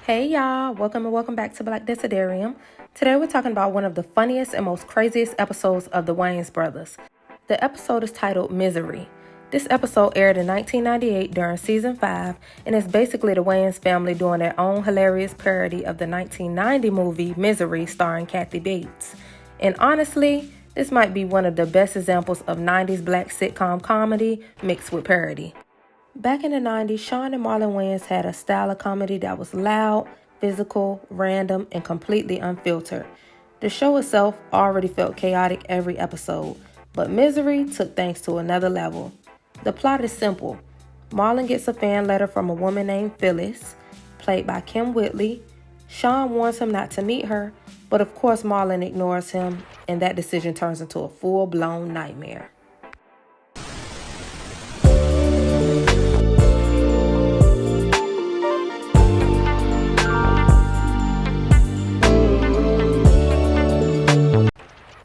Hey y'all, welcome and welcome back to Black Desiderium. Today we're talking about one of the funniest and most craziest episodes of the Wayans brothers. The episode is titled Misery. This episode aired in 1998 during season 5 and is basically the Wayans family doing their own hilarious parody of the 1990 movie Misery starring Kathy Bates. And honestly, this might be one of the best examples of 90s black sitcom comedy mixed with parody. Back in the 90s, Shawn and Marlon Wayans had a style of comedy that was loud, physical, random, and completely unfiltered. The show itself already felt chaotic every episode, but Misery took things to another level. The plot is simple. Marlon gets a fan letter from a woman named Phyllis, played by Kim Whitley. Shawn warns him not to meet her, but of course Marlon ignores him, and that decision turns into a full-blown nightmare.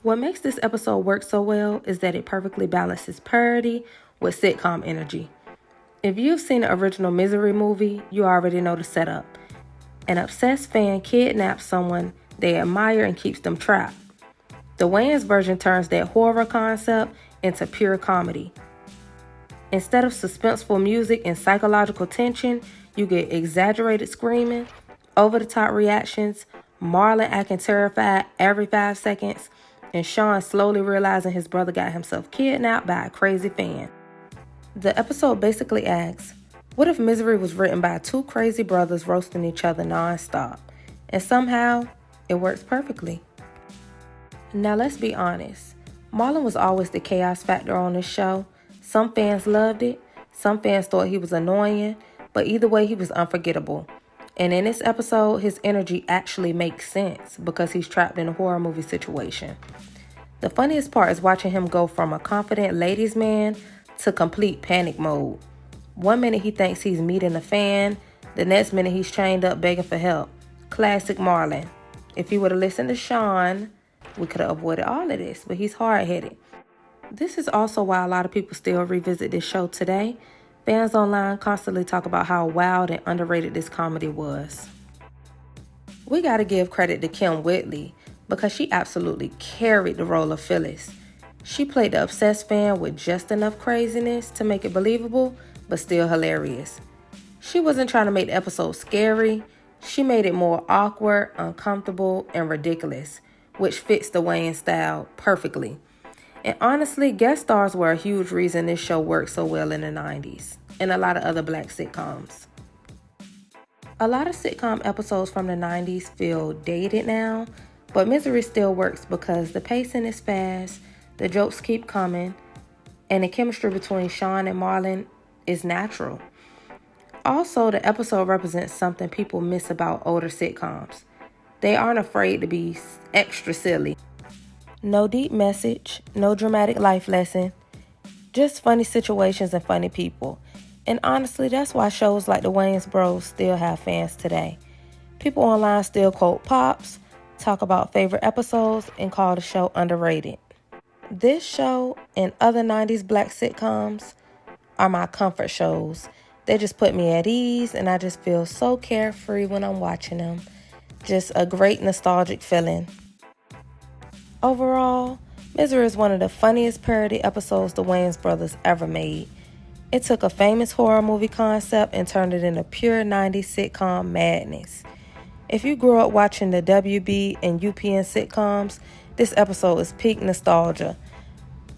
What makes this episode work so well is that it perfectly balances parody with sitcom energy. If you've seen the original Misery movie, you already know the setup. An obsessed fan kidnaps someone they admire and keeps them trapped. The Wayans version turns that horror concept into pure comedy. Instead of suspenseful music and psychological tension, you get exaggerated screaming, over-the-top reactions, Marlon acting terrified every 5 seconds, and Shawn slowly realizing his brother got himself kidnapped by a crazy fan. The episode basically asks, what if Misery was written by two crazy brothers roasting each other non-stop? And somehow, it works perfectly. Now let's be honest, Marlon was always the chaos factor on this show. Some fans loved it, some fans thought he was annoying, but either way he was unforgettable. And in this episode, his energy actually makes sense because he's trapped in a horror movie situation. The funniest part is watching him go from a confident ladies' man to complete panic mode. One minute he thinks he's meeting a fan, the next minute he's chained up begging for help. Classic Marlon. If he would have listened to Shawn, we could have avoided all of this, but he's hard-headed. This is also why a lot of people still revisit this show today. Fans online constantly talk about how wild and underrated this comedy was. We gotta give credit to Kim Whitley because she absolutely carried the role of Phyllis. She played the obsessed fan with just enough craziness to make it believable, but still hilarious. She wasn't trying to make the episode scary. She made it more awkward, uncomfortable, and ridiculous, which fits the Wayans style perfectly. And honestly, guest stars were a huge reason this show worked so well in the 90s, and a lot of other black sitcoms. A lot of sitcom episodes from the 90s feel dated now, but Misery still works because the pacing is fast, the jokes keep coming, and the chemistry between Shawn and Marlon is natural. Also, the episode represents something people miss about older sitcoms. They aren't afraid to be extra silly. No deep message, no dramatic life lesson, just funny situations and funny people. And honestly, that's why shows like the Wayans Bros still have fans today. People online still quote Pops, talk about favorite episodes, and call the show underrated. This show and other 90s black sitcoms are my comfort shows. They just put me at ease and I just feel so carefree when I'm watching them. Just a great nostalgic feeling. Overall, Misery is one of the funniest parody episodes the Wayans brothers ever made. It took a famous horror movie concept and turned it into pure 90s sitcom madness. If you grew up watching the WB and UPN sitcoms, this episode is peak nostalgia.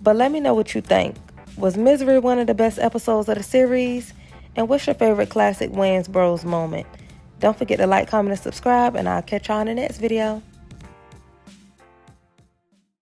But let me know what you think. Was Misery one of the best episodes of the series? And what's your favorite classic Wayans Bros moment? Don't forget to like, comment, and subscribe, and I'll catch y'all in the next video.